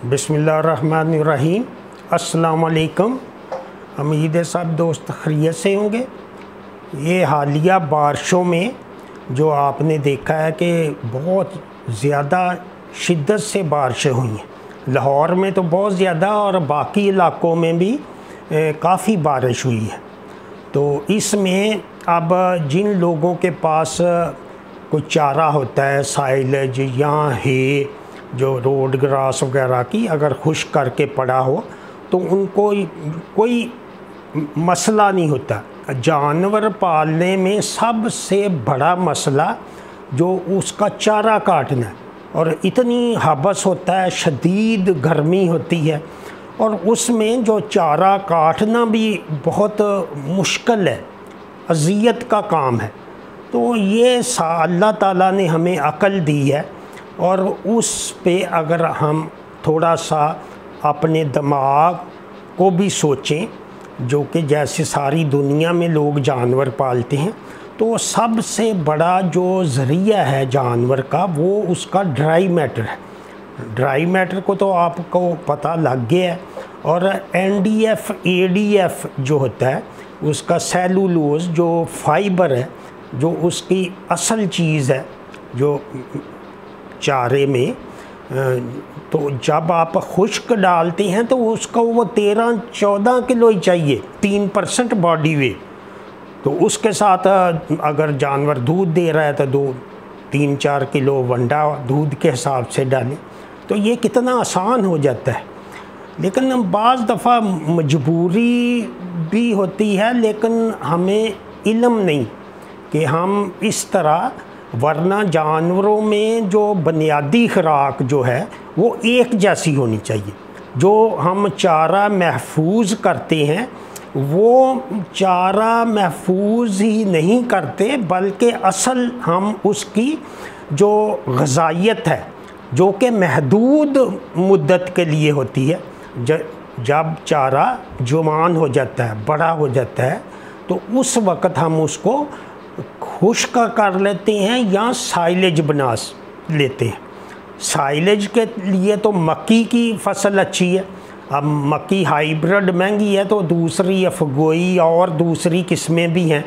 बिस्मिल्लाहिर्रहमानिर्रहीम। अस्सलाम वालेकुम। उम्मीद है सब दोस्त खैरियत से होंगे। ये हालिया बारिशों में जो आपने देखा है कि बहुत ज़्यादा शिद्दत से बारिशें हुई हैं। लाहौर में तो बहुत ज़्यादा और बाकी इलाक़ों में भी काफ़ी बारिश हुई है। तो इसमें अब जिन लोगों के पास कोई चारा होता है, साइलेज या है जो रोड ग्रास वगैरह की, अगर खुश करके पड़ा हो तो उनको कोई मसला नहीं होता। जानवर पालने में सबसे बड़ा मसला जो उसका चारा काटना है, और इतनी हबस होता है, शदीद गर्मी होती है और उसमें जो चारा काटना भी बहुत मुश्किल है, अज़ियत का काम है। तो ये अल्लाह ताला ने हमें अक़ल दी है और उस पे अगर हम थोड़ा सा अपने दिमाग को भी सोचें, जो कि जैसे सारी दुनिया में लोग जानवर पालते हैं, तो सबसे बड़ा जो ज़रिया है जानवर का वो उसका ड्राई मैटर है। ड्राई मैटर को तो आपको पता लग गया है। और NDF ADF जो होता है उसका सेलुलोज जो फाइबर है, जो उसकी असल चीज़ है जो चारे में, तो जब आप खुश्क डालते हैं तो उसका वो 13-14 किलो ही चाहिए, 3% बॉडी वेट। तो उसके साथ अगर जानवर दूध दे रहा है तो 2-3-4 किलो वंडा दूध के हिसाब से डालें, तो ये कितना आसान हो जाता है। लेकिन बाज़ दफ़ा मजबूरी भी होती है, लेकिन हमें इल्म नहीं कि हम इस तरह, वरना जानवरों में जो बुनियादी खुराक जो है वो एक जैसी होनी चाहिए। जो हम चारा महफूज करते हैं वो चारा महफूज ही नहीं करते, बल्कि असल हम उसकी जो ग़िज़ाइयत है जो कि महदूद मुद्दत के लिए होती है, जब चारा जवान हो जाता है, बड़ा हो जाता है, तो उस वक़्त हम उसको खुश्क कर लेते हैं या साइलेज बना लेते हैं। साइलेज के लिए तो मक्की की फसल अच्छी है। अब मक्की हाइब्रिड महंगी है, तो दूसरी अफगोई और दूसरी किस्में भी हैं,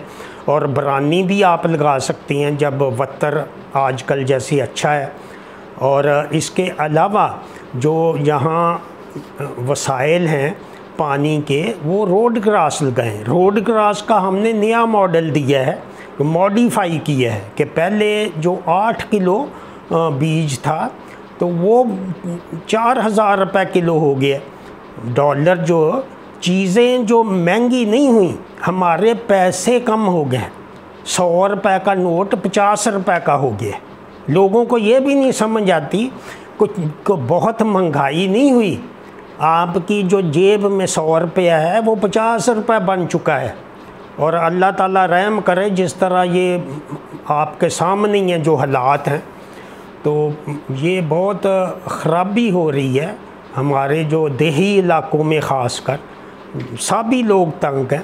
और बरानी भी आप लगा सकते हैं जब वत्तर आजकल जैसे अच्छा है। और इसके अलावा जो यहाँ वसाइल हैं पानी के, वो रोड ग्रास लगाएं। रोड ग्रास का हमने नया मॉडल दिया है, मॉडिफाई किया है कि पहले जो 8 किलो बीज था तो वो 4000 रुपये किलो हो गया डॉलर। जो चीज़ें जो महंगी नहीं हुई, हमारे पैसे कम हो गए। 100 रुपये का नोट 50 रुपये का हो गया। लोगों को ये भी नहीं समझ आती, कुछ बहुत महंगाई नहीं हुई, आपकी जो जेब में 100 रुपया है वो 50 रुपये बन चुका है। और अल्लाह ताला रहम करे, जिस तरह ये आपके सामने हैं जो हालात हैं, तो ये बहुत ख़राबी हो रही है हमारे जो देही इलाक़ों में, ख़ास कर सभी लोग तंग हैं।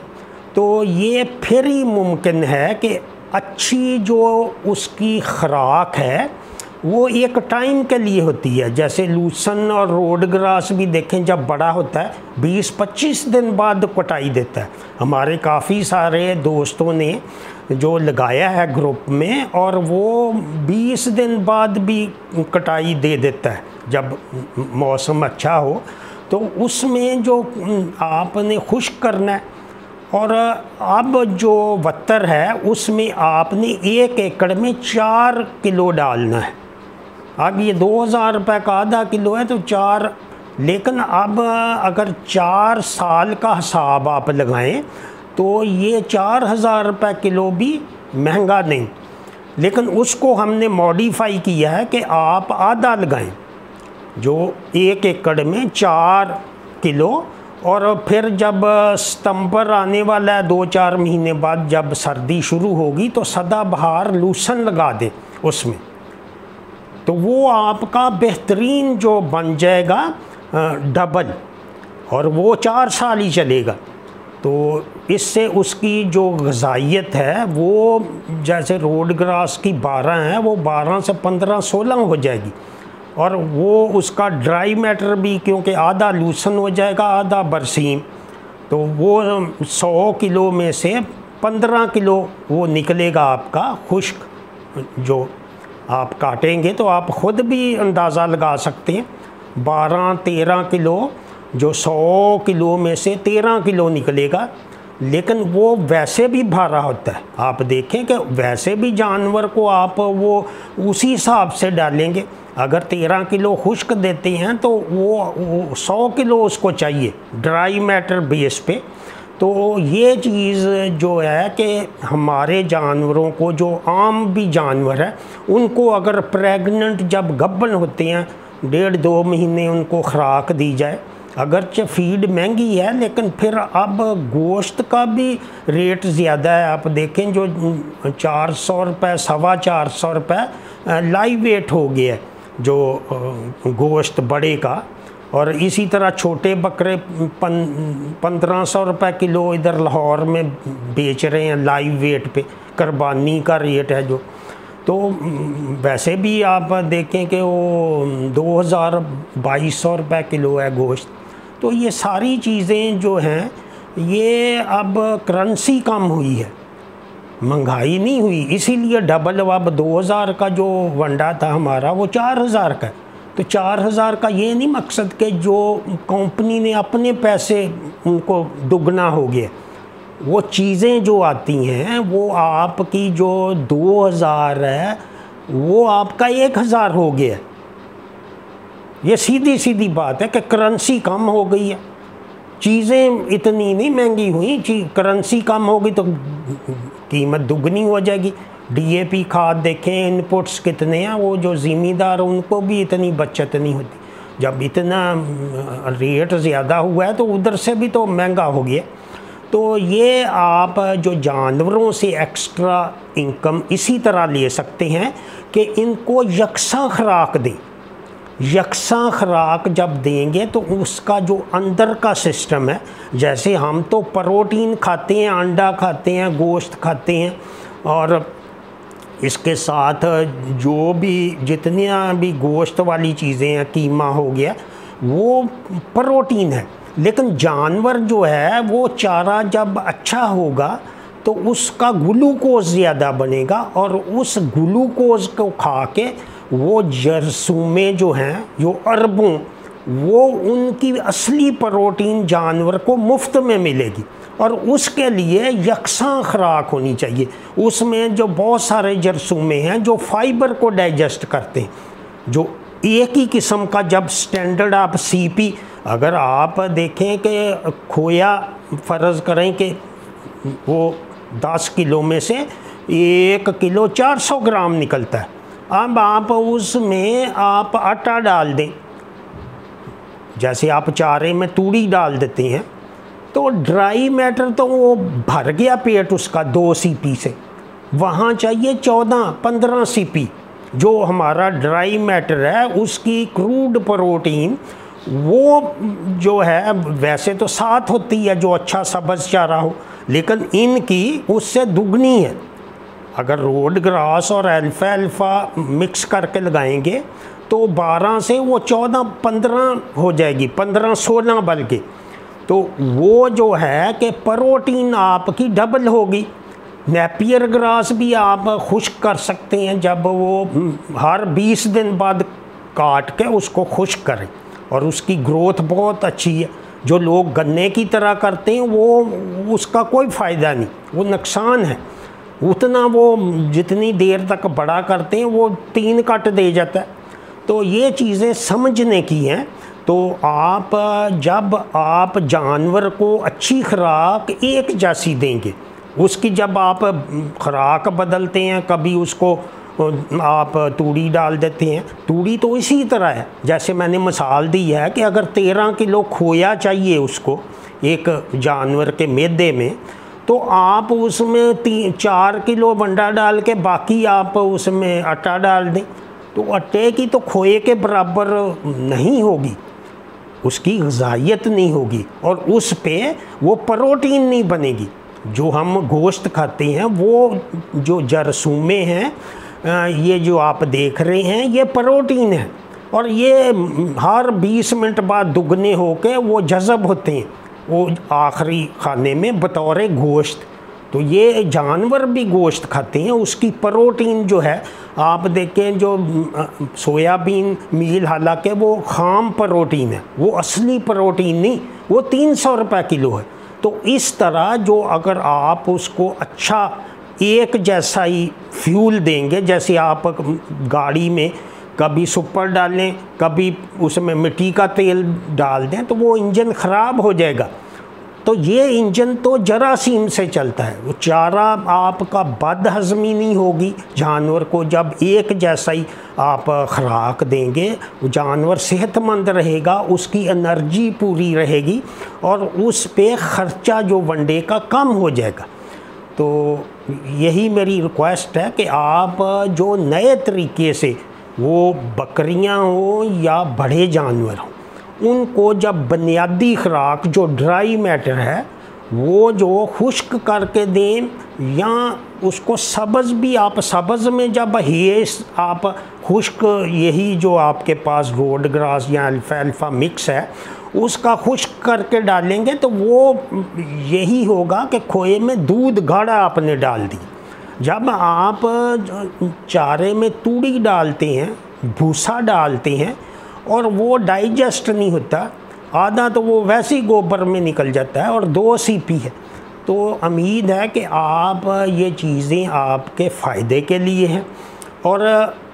तो ये फिर ही मुमकिन है कि अच्छी जो उसकी खुराक है वो एक टाइम के लिए होती है। जैसे लूसन और रोड ग्रास भी देखें, जब बड़ा होता है 20-25 दिन बाद कटाई देता है। हमारे काफ़ी सारे दोस्तों ने जो लगाया है ग्रुप में, और वो 20 दिन बाद भी कटाई दे देता है जब मौसम अच्छा हो। तो उसमें जो आपने खुश्क करना है, और अब जो वत्तर है उसमें आपने 1 एकड़ में 4 किलो डालना है। अब ये 2000 रुपये का आधा किलो है तो 4, लेकिन अब अगर 4 साल का हिसाब आप लगाएं तो ये 4000 रुपये किलो भी महंगा नहीं। लेकिन उसको हमने मॉडिफाई किया है कि आप आधा लगाएं, जो 1 एकड़ में 4 किलो। और फिर जब सितंबर आने वाला है, 2-4 महीने बाद जब सर्दी शुरू होगी, तो सदाबहार लूसन लगा दें उसमें, तो वो आपका बेहतरीन जो बन जाएगा डबल, और वो 4 साल ही चलेगा। तो इससे उसकी जो ग़िज़ाइयत है वो, जैसे रोड ग्रास की 12 है, वो 12 से 15-16 हो जाएगी। और वो उसका ड्राई मैटर भी, क्योंकि आधा लूसन हो जाएगा आधा बरसीम, तो वो 100 किलो में से 15 किलो वो निकलेगा आपका खुश्क। जो आप काटेंगे तो आप ख़ुद भी अंदाज़ा लगा सकते हैं, 12-13 किलो, जो 100 किलो में से 13 किलो निकलेगा। लेकिन वो वैसे भी भारा होता है। आप देखें कि वैसे भी जानवर को आप वो उसी हिसाब से डालेंगे। अगर 13 किलो खुश्क देते हैं तो वो 100 किलो उसको चाहिए ड्राई मैटर बेस पे। तो ये चीज़ जो है कि हमारे जानवरों को, जो आम भी जानवर है, उनको अगर प्रेग्नेंट जब गब्बन होते हैं 1.5-2 महीने उनको खुराक दी जाए, अगरचे फीड महंगी है लेकिन फिर अब गोश्त का भी रेट ज़्यादा है। आप देखें जो 400 रुपये, 425 रुपये लाइव वेट हो गया है जो गोश्त बड़े का। और इसी तरह छोटे बकरे 1500 रुपये किलो इधर लाहौर में बेच रहे हैं लाइव वेट पे, कुर्बानी का रेट है जो। तो वैसे भी आप देखें कि वो 2200 रुपये किलो है गोश्त। तो ये सारी चीज़ें जो हैं, ये अब करेंसी कम हुई है, महंगाई नहीं हुई, इसीलिए डबल। अब 2000 का जो वंडा था हमारा वो 4000 का है। तो 4000 का ये नहीं मकसद कि जो कंपनी ने अपने पैसे उनको दुगना हो गया। वो चीज़ें जो आती हैं वो आपकी जो 2000 है वो आपका 1000 हो गया। ये सीधी सीधी बात है कि करेंसी कम हो गई है, चीज़ें इतनी नहीं महंगी हुई, करेंसी कम होगी तो कीमत दुगनी हो जाएगी। डीएपी खाद देखें, इनपुट्स कितने हैं, वो जो ज़मींदार उनको भी इतनी बचत नहीं होती। जब इतना रेट ज़्यादा हुआ है तो उधर से भी तो महंगा हो गया। तो ये आप जो जानवरों से एक्स्ट्रा इनकम इसी तरह ले सकते हैं कि इनको यकसा खुराक दें। यकसा खुराक जब देंगे तो उसका जो अंदर का सिस्टम है, जैसे हम तो प्रोटीन खाते हैं, अंडा खाते हैं, गोश्त खाते हैं, और इसके साथ जो भी जितनियाँ भी गोश्त वाली चीज़ें हैं, कीमा हो गया, वो प्रोटीन है। लेकिन जानवर जो है वो चारा जब अच्छा होगा तो उसका ग्लूकोज ज़्यादा बनेगा, और उस ग्लूकोज को खा के वो जरसूमे जो हैं, जो अरबों, वो उनकी असली प्रोटीन जानवर को मुफ्त में मिलेगी। और उसके लिए यकसा खुराक होनी चाहिए। उसमें जो बहुत सारे जरसूमे हैं जो फाइबर को डाइजेस्ट करते हैं, जो एक ही किस्म का, जब स्टैंडर्ड आप सीपी, अगर आप देखें कि खोया फ़र्ज़ करें कि वो 10 किलो में से 1 किलो 400 ग्राम निकलता है, अब आप उसमें आप आटा डाल दें, जैसे आप चारे में तूड़ी डाल देते हैं, तो ड्राई मैटर तो वो भर गया पेट उसका 2 सीपी से, वहाँ चाहिए 14-15 सीपी। जो हमारा ड्राई मैटर है उसकी क्रूड प्रोटीन वो जो है वैसे तो 7 होती है जो अच्छा सब्ज़ चारा हो, लेकिन इनकी उससे दुगनी है। अगर रोड ग्रास और अल्फा मिक्स करके लगाएंगे तो 12 से वो 14-15 हो जाएगी, 15-16 बल्कि। तो वो जो है कि प्रोटीन आपकी डबल होगी। नेपियर ग्रास भी आप खुश्क कर सकते हैं, जब वो हर 20 दिन बाद काट के उसको खुश्क करें, और उसकी ग्रोथ बहुत अच्छी है। जो लोग गन्ने की तरह करते हैं वो उसका कोई फ़ायदा नहीं, वो नुकसान है। उतना वो जितनी देर तक बड़ा करते हैं वो 3 कट दे जाता है। तो ये चीज़ें समझने की हैं। तो आप जब आप जानवर को अच्छी खुराक एक जैसी देंगे, उसकी जब आप खुराक बदलते हैं, कभी उसको आप तूड़ी डाल देते हैं, तूड़ी तो इसी तरह है। जैसे मैंने मिसाल दी है कि अगर 13 किलो खोया चाहिए उसको एक जानवर के मैदे में, तो आप उसमें 4 किलो वंडा डाल के बाकी आप उसमें आटा डाल दें, तो आटे की तो खोए के बराबर नहीं होगी, उसकी ग़िज़ाइयत नहीं होगी, और उस पे वो प्रोटीन नहीं बनेगी। जो हम गोश्त खाते हैं वो जो जरसूमे हैं, ये जो आप देख रहे हैं, ये प्रोटीन है। और ये हर 20 मिनट बाद दुगने होके वो जज़ब होते हैं वो आखिरी खाने में बतौर गोश्त। तो ये जानवर भी गोश्त खाते हैं, उसकी प्रोटीन जो है आप देखें, जो सोयाबीन मील हालांकि वो खाम प्रोटीन है, वो असली प्रोटीन नहीं, वो 300 रुपये किलो है। तो इस तरह जो अगर आप उसको अच्छा एक जैसा ही फ्यूल देंगे, जैसे आप गाड़ी में कभी सुपर डालें कभी उसमें मिट्टी का तेल डाल दें तो वो इंजन ख़राब हो जाएगा। तो ये इंजन तो जरासीम से चलता है। वो चारा आपका बदहज़मी नहीं होगी, जानवर को जब एक जैसा ही आप खुराक देंगे वो जानवर सेहतमंद रहेगा, उसकी एनर्जी पूरी रहेगी और उस पे ख़र्चा जो वनडे का कम हो जाएगा। तो यही मेरी रिक्वेस्ट है कि आप जो नए तरीके से वो बकरियां हो या बड़े जानवर हों, उनको जब बुनियादी खुराक जो ड्राई मैटर है वो जो खुश्क करके दें, या उसको सब्ज़ भी आप सब्ज़ में जब हेस आप खुश्क यही जो आपके पास रोड ग्रास या अल्फाल्फा मिक्स है उसका खुश्क करके डालेंगे तो वो यही होगा कि खोए में दूध गाढ़ा आपने डाल दी। जब आप चारे में तूड़ी डालते हैं, भूसा डालते हैं और वो डाइजेस्ट नहीं होता, आधा तो वो वैसे ही गोबर में निकल जाता है और 2 सीपी है। तो उम्मीद है कि आप ये चीज़ें आपके फ़ायदे के लिए हैं और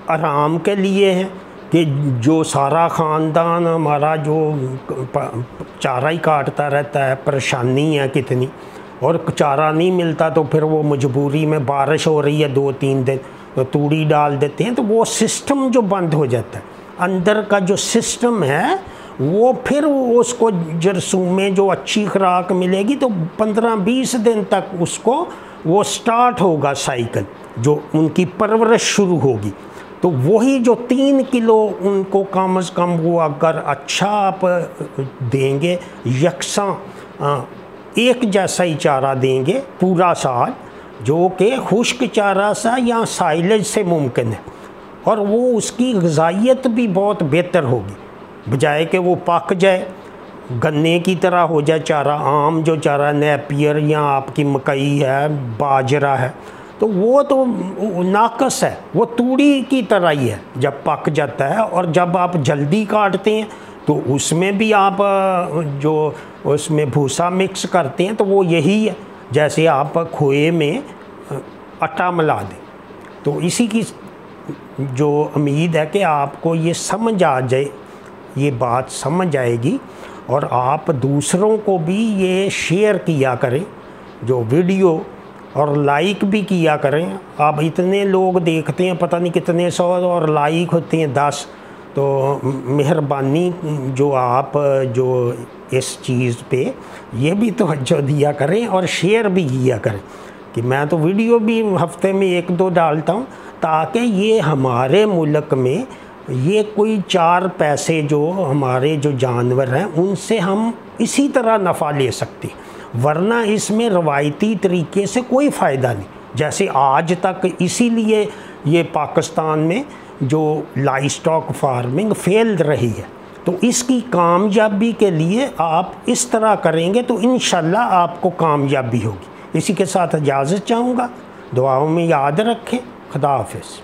आराम के लिए हैं कि जो सारा ख़ानदान हमारा जो चारा ही काटता रहता है, परेशानी है कितनी, और चारा नहीं मिलता तो फिर वो मजबूरी में बारिश हो रही है 2-3 दिन तो तूड़ी डाल देते हैं, तो वो सिस्टम जो बंद हो जाता है, अंदर का जो सिस्टम है वो फिर उसको जरसूम में जो अच्छी खुराक मिलेगी तो 15-20 दिन तक उसको वो स्टार्ट होगा साइकिल, जो उनकी परवरिश शुरू होगी। तो वही जो 3 किलो उनको कम से कम वो अगर अच्छा आप देंगे, यकसां एक जैसा ही चारा देंगे पूरा साल, जो कि खुश्क चारा सा या साइलेज से मुमकिन है, और वो उसकी ग़िज़ाइयत भी बहुत बेहतर होगी, बजाय कि वो पक जाए गन्ने की तरह हो जाए चारा। आम जो चारा नेपियर या आपकी मकई है, बाजरा है, तो वो तो नाकस है, वो तूड़ी की तरह ही है जब पक जाता है। और जब आप जल्दी काटते हैं तो उसमें भी आप जो उसमें भूसा मिक्स करते हैं तो वो यही है जैसे आप खोए में आटा मिला दें। तो इसी की जो उम्मीद है कि आपको ये समझ आ जाए, ये बात समझ आएगी और आप दूसरों को भी ये शेयर किया करें जो वीडियो, और लाइक भी किया करें। आप इतने लोग देखते हैं, पता नहीं कितने 100 और लाइक होते हैं 10। तो मेहरबानी जो आप जो इस चीज़ पे ये भी तवज्जो दिया करें और शेयर भी किया करें कि मैं तो वीडियो भी हफ्ते में 1-2 डालता हूँ, ताकि ये हमारे मुल्क में ये कोई 4 पैसे जो हमारे जो जानवर हैं उनसे हम इसी तरह नफ़ा ले सकते, वरना इसमें रवायती तरीके से कोई फ़ायदा नहीं। जैसे आज तक इसीलिए ये पाकिस्तान में जो लाइव स्टॉक फार्मिंग फेल रही है, तो इसकी कामयाबी के लिए आप इस तरह करेंगे तो इंशाल्लाह आपको कामयाबी होगी। इसी के साथ इजाज़त चाहूँगा, दुआओं में याद रखें। खुदा हाफिज़।